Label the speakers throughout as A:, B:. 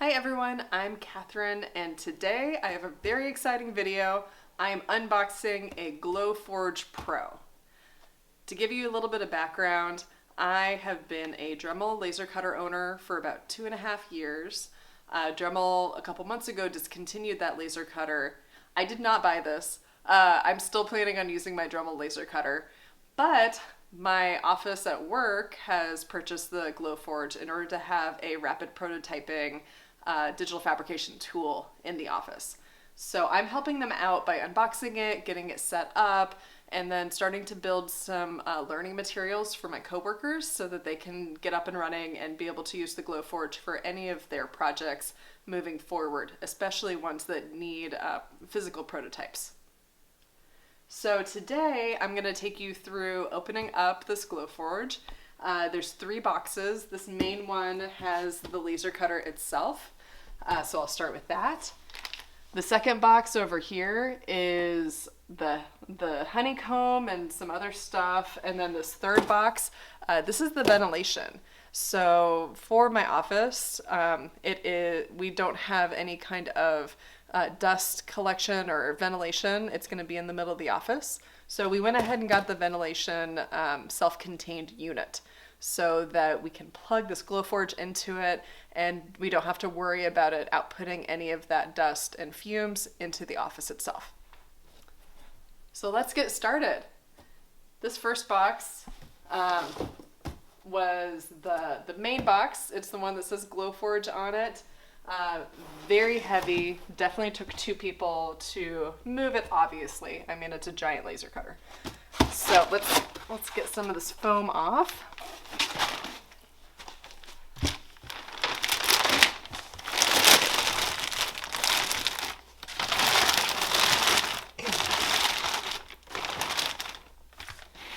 A: Hi everyone, I'm Catherine, and today I have a very exciting video. I am unboxing a Glowforge Pro. To give you a little bit of background, I have been a Dremel laser cutter owner for about 2.5 years. Dremel a couple months ago discontinued that laser cutter. I did not buy this. I'm still planning on using my Dremel laser cutter, but my office at work has purchased the Glowforge in order to have a rapid prototyping digital fabrication tool in the office. So I'm helping them out by unboxing it, getting it set up, and then starting to build some learning materials for my coworkers so that they can get up and running and be able to use the Glowforge for any of their projects moving forward, especially ones that need physical prototypes. So today I'm going to take you through opening up this Glowforge. There's 3 boxes. This main one has the laser cutter itself, so I'll start with that. The second box over here is the honeycomb and some other stuff, and then this third box, this is the ventilation. So for my office, we don't have any kind of dust collection or ventilation. It's going to be in the middle of the office. So we went ahead and got the ventilation self-contained unit so that we can plug this Glowforge into it and we don't have to worry about it outputting any of that dust and fumes into the office itself. So let's get started. This first box was the main box. It's the one that says Glowforge on it. Very heavy, definitely took 2 people to move it, obviously. I mean, it's a giant laser cutter. So let's get some of this foam off.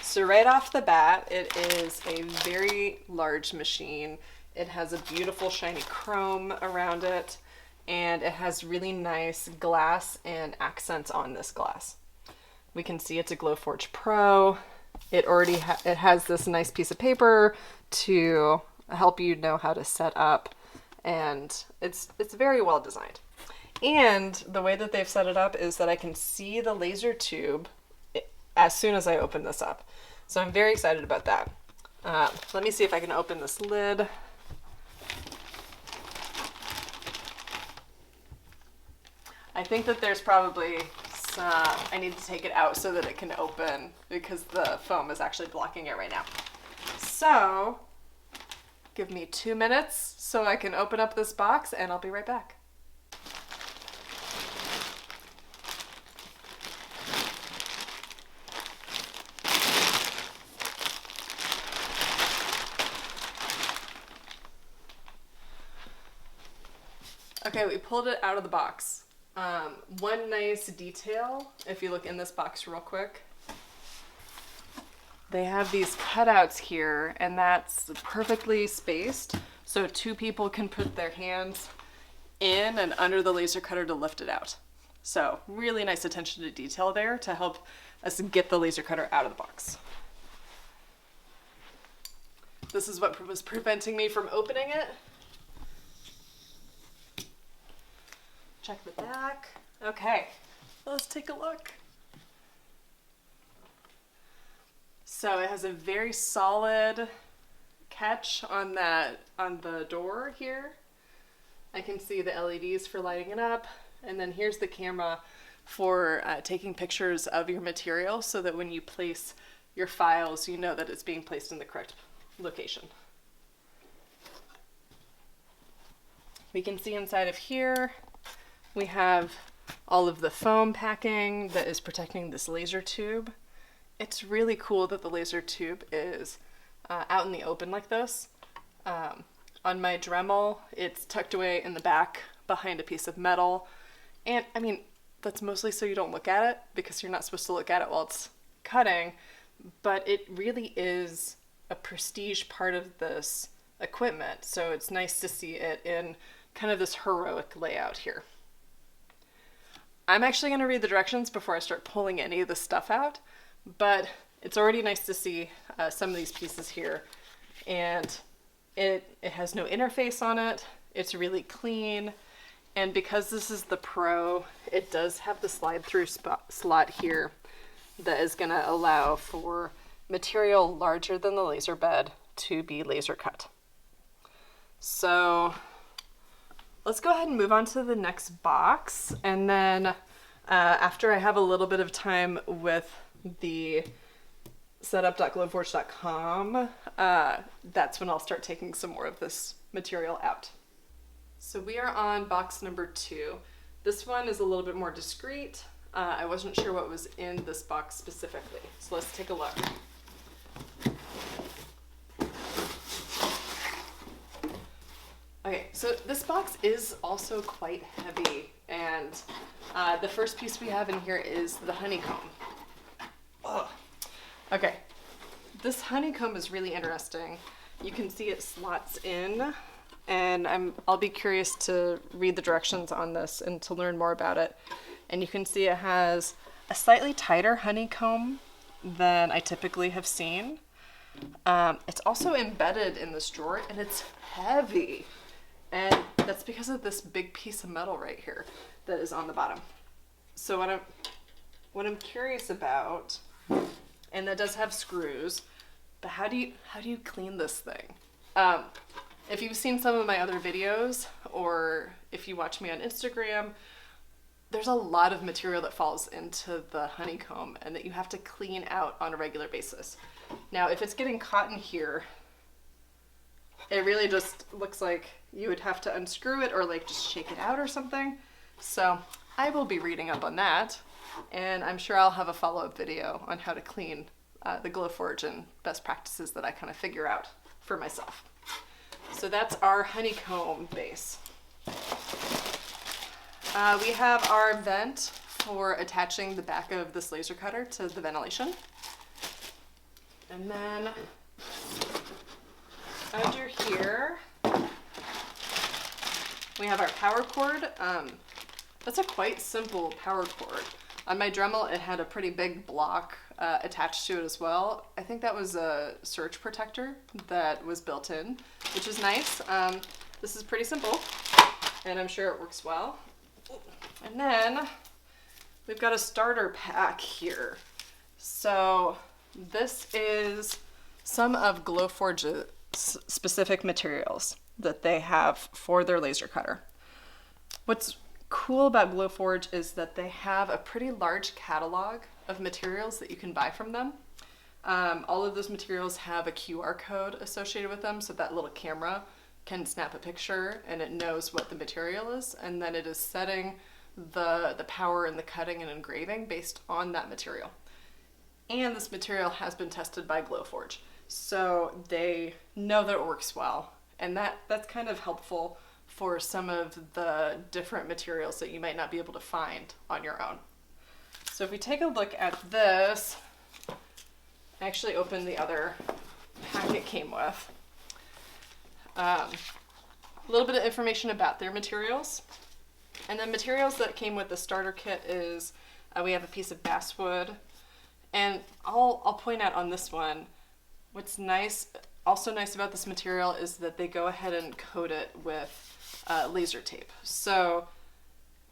A: So right off the bat, it is a very large machine. It has a beautiful shiny chrome around it, and it has really nice glass and accents on this glass. We can see it's a Glowforge Pro. It has this nice piece of paper to help you know how to set up, and it's very well designed. And the way that they've set it up is that I can see the laser tube as soon as I open this up. So I'm very excited about that. Let me see if I can open this lid. I think that there's probably I need to take it out so that it can open because the foam is actually blocking it right now. So give me 2 minutes so I can open up this box and I'll be right back. Okay, we pulled it out of the box. One nice detail, if you look in this box real quick, they have these cutouts here, and that's perfectly spaced, so 2 people can put their hands in and under the laser cutter to lift it out. So really nice attention to detail there to help us get the laser cutter out of the box. This is what was preventing me from opening it. Check the back. Okay, let's take a look. So it has a very solid catch on the door here. I can see the LEDs for lighting it up, and then here's the camera for taking pictures of your material so that when you place your files, you know that it's being placed in the correct location. We can see inside of here we have all of the foam packing that is protecting this laser tube. It's really cool that the laser tube is out in the open like this. On my Dremel, it's tucked away in the back behind a piece of metal. And I mean, that's mostly so you don't look at it because you're not supposed to look at it while it's cutting, but it really is a prestige part of this equipment. So it's nice to see it in kind of this heroic layout here. I'm actually going to read the directions before I start pulling any of the stuff out, but it's already nice to see some of these pieces here. And it has no interface on it. It's really clean. And because this is the Pro, it does have the slide through slot here that is going to allow for material larger than the laser bed to be laser cut. So let's go ahead and move on to the next box. And then after I have a little bit of time with the setup.glowforge.com, that's when I'll start taking some more of this material out. So we are on box number 2. This one is a little bit more discreet. I wasn't sure what was in this box specifically, so let's take a look. Okay, so this box is also quite heavy, and the first piece we have in here is the honeycomb. Ugh. Okay, this honeycomb is really interesting. You can see it slots in, and I'll be curious to read the directions on this and to learn more about it. And you can see it has a slightly tighter honeycomb than I typically have seen. It's also embedded in this drawer, and it's heavy. And that's because of this big piece of metal right here that is on the bottom. So what I'm curious about, and that does have screws, but how do you clean this thing? If you've seen some of my other videos, or if you watch me on Instagram, there's a lot of material that falls into the honeycomb and that you have to clean out on a regular basis. Now, if it's getting caught in here, it really just looks like you would have to unscrew it or like just shake it out or something. So I will be reading up on that, and I'm sure I'll have a follow-up video on how to clean the Glowforge and best practices that I kind of figure out for myself. So that's our honeycomb base. We have our vent for attaching the back of this laser cutter to the ventilation. And then under here, we have our power cord. That's a quite simple power cord. On my Dremel, it had a pretty big block attached to it as well. I think that was a surge protector that was built in, which is nice. This is pretty simple, and I'm sure it works well. And then we've got a starter pack here. So this is some of Glowforge's specific materials that they have for their laser cutter. What's cool about Glowforge is that they have a pretty large catalog of materials that you can buy from them. All of those materials have a QR code associated with them, so that little camera can snap a picture and it knows what the material is, and then it is setting the power and the cutting and engraving based on that material. And this material has been tested by Glowforge, so they know that it works well, and that's kind of helpful for some of the different materials that you might not be able to find on your own. So if we take a look at this, I actually opened the other pack it came with. A little bit of information about their materials. And the materials that came with the starter kit is we have a piece of basswood. And I'll point out on this one, what's also nice about this material is that they go ahead and coat it with laser tape. So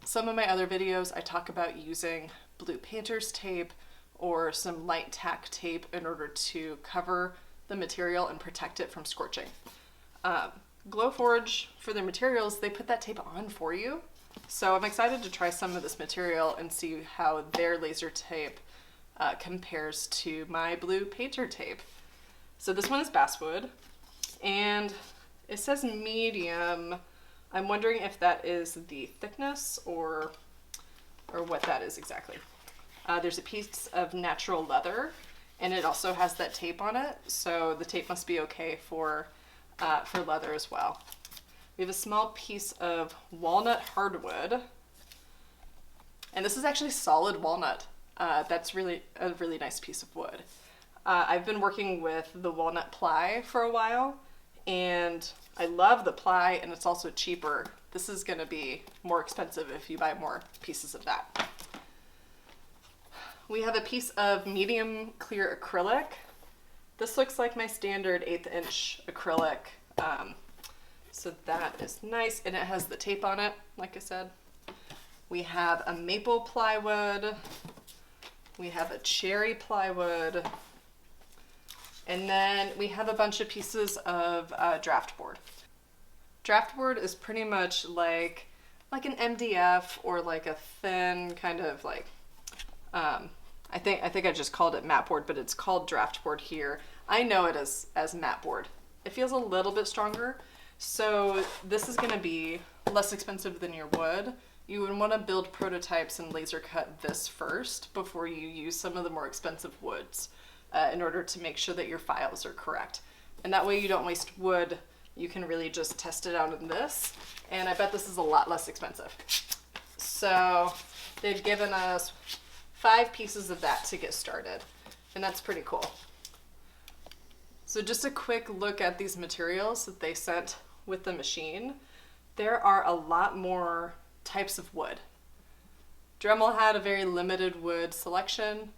A: some of my other videos I talk about using blue painter's tape or some light tack tape in order to cover the material and protect it from scorching. Glowforge, for their materials, they put that tape on for you. So I'm excited to try some of this material and see how their laser tape compares to my blue painter tape. So this one is basswood, and it says medium. I'm wondering if that is the thickness or what that is exactly. There's a piece of natural leather, and it also has that tape on it, so the tape must be okay for leather as well. We have a small piece of walnut hardwood, and this is actually solid walnut. That's really a really nice piece of wood. I've been working with the walnut ply for a while, and I love the ply, and it's also cheaper. This is going to be more expensive if you buy more pieces of that. We have a piece of medium clear acrylic. This looks like my standard 1/8 inch acrylic. So that is nice, and it has the tape on it, like I said. We have a maple plywood. We have a cherry plywood. And then we have a bunch of pieces of draft board. Draft board is pretty much like an MDF or like a thin kind of like, I think I just called it mat board, but it's called draft board here. I know it as mat board. It feels a little bit stronger. So this is gonna be less expensive than your wood. You would want to build prototypes and laser cut this first before you use some of the more expensive woods in order to make sure that your files are correct. And that way you don't waste wood. You can really just test it out in this. And I bet this is a lot less expensive. So they've given us 5 pieces of that to get started. And that's pretty cool. So just a quick look at these materials that they sent with the machine. There are a lot more types of wood. Dremel had a very limited wood selection,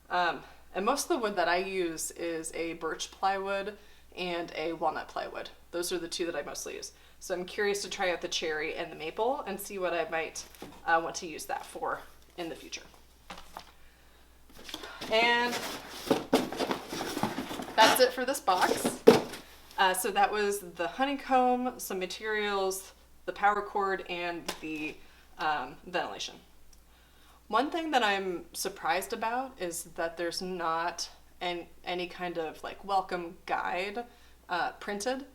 A: and most of the wood that I use is a birch plywood and a walnut plywood. Those are the 2 that I mostly use. So I'm curious to try out the cherry and the maple and see what I might want to use that for in the future. And that's it for this box. So that was the honeycomb, some materials, the power cord, and the ventilation. One thing that I'm surprised about is that there's not any kind of like welcome guide printed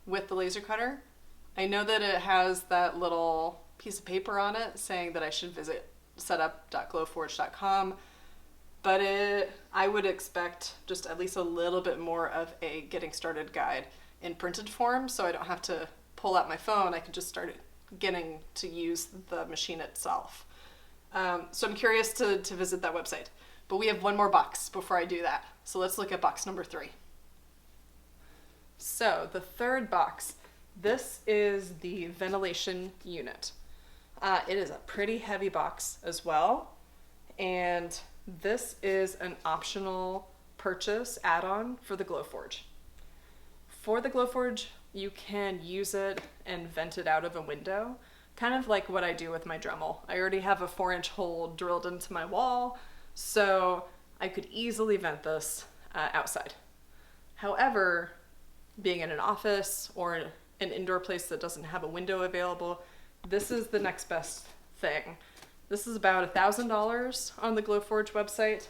A: with the laser cutter. I know that it has that little piece of paper on it saying that I should visit setup.glowforge.com, but I would expect just at least a little bit more of a getting started guide in printed form, so I don't have to pull out my phone. I can just start getting to use the machine itself. So I'm curious to visit that website. But we have one more box before I do that. So let's look at box number 3. So the third box, this is the ventilation unit. It is a pretty heavy box as well. And this is an optional purchase add-on for the Glowforge. For the Glowforge, you can use it and vent it out of a window, kind of like what I do with my Dremel. I already have a 4-inch hole drilled into my wall, so I could easily vent this outside. However, being in an office or an indoor place that doesn't have a window available, this is the next best thing. This is about $1,000 on the Glowforge website,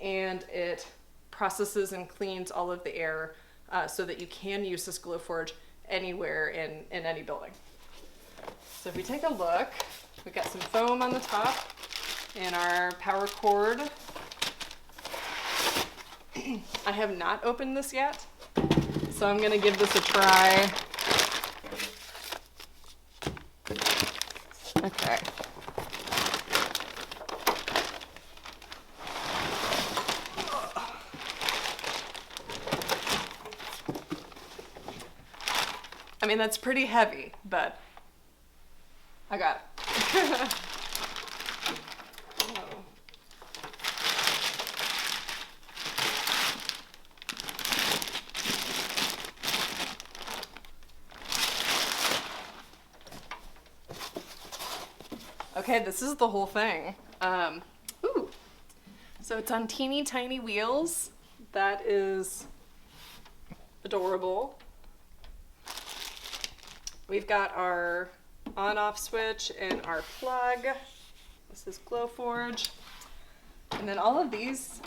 A: and it processes and cleans all of the air so that you can use this Glowforge anywhere in any building. So if we take a look, we've got some foam on the top and our power cord. I have not opened this yet, so I'm gonna give this a try. Okay. I mean, that's pretty heavy, but I got it. Okay, this is the whole thing. Ooh. So it's on teeny tiny wheels. That is adorable. We've got our on-off switch and our plug. This is Glowforge. And then all of these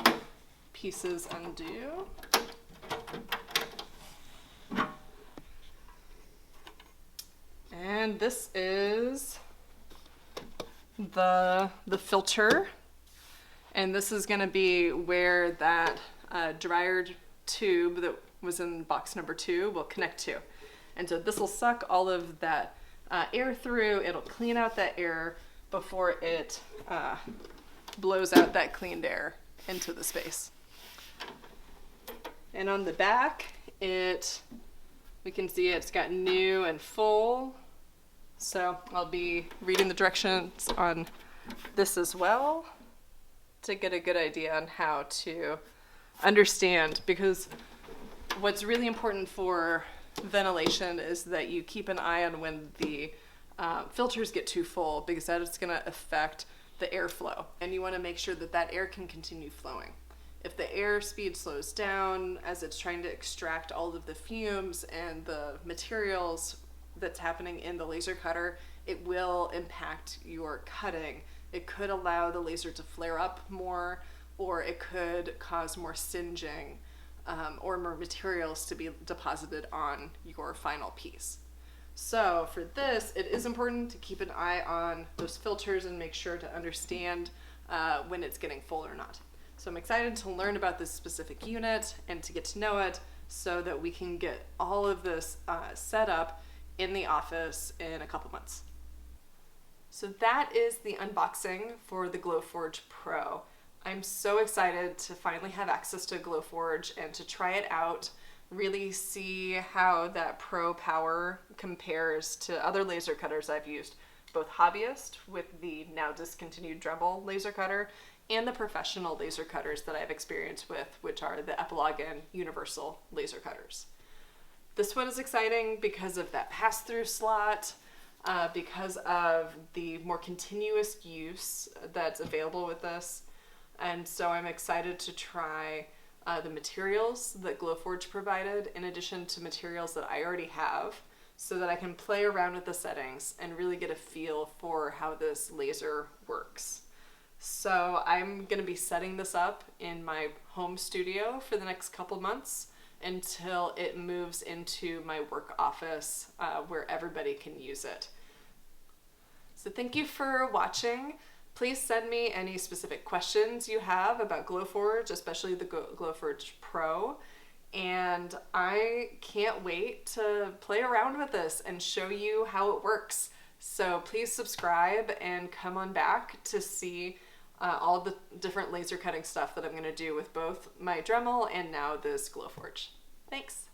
A: pieces undo. And this is the filter. And this is gonna be where that dryer tube that was in box number 2 will connect to. And so this will suck all of that air through. It'll clean out that air before it blows out that cleaned air into the space. And on the back, we can see it's got new and full. So I'll be reading the directions on this as well to get a good idea on how to understand, because what's really important for ventilation is that you keep an eye on when the filters get too full, because that is going to affect the airflow, and you want to make sure that that air can continue flowing. If the air speed slows down as it's trying to extract all of the fumes and the materials that's happening in the laser cutter, it will impact your cutting. It could allow the laser to flare up more, or it could cause more singeing, or more materials to be deposited on your final piece. So for this, it is important to keep an eye on those filters and make sure to understand when it's getting full or not. So I'm excited to learn about this specific unit and to get to know it so that we can get all of this set up in the office in a couple months. So that is the unboxing for the Glowforge Pro. I'm so excited to finally have access to Glowforge and to try it out, really see how that Pro power compares to other laser cutters I've used, both hobbyist with the now discontinued Dremel laser cutter and the professional laser cutters that I've experienced with, which are the Epilogue and Universal laser cutters. This one is exciting because of that pass-through slot, because of the more continuous use that's available with this. And so I'm excited to try the materials that Glowforge provided in addition to materials that I already have, so that I can play around with the settings and really get a feel for how this laser works. So I'm going to be setting this up in my home studio for the next couple months until it moves into my work office where everybody can use it. So thank you for watching. Please send me any specific questions you have about Glowforge, especially the Glowforge Pro. And I can't wait to play around with this and show you how it works. So please subscribe and come on back to see all the different laser cutting stuff that I'm going to do with both my Dremel and now this Glowforge. Thanks.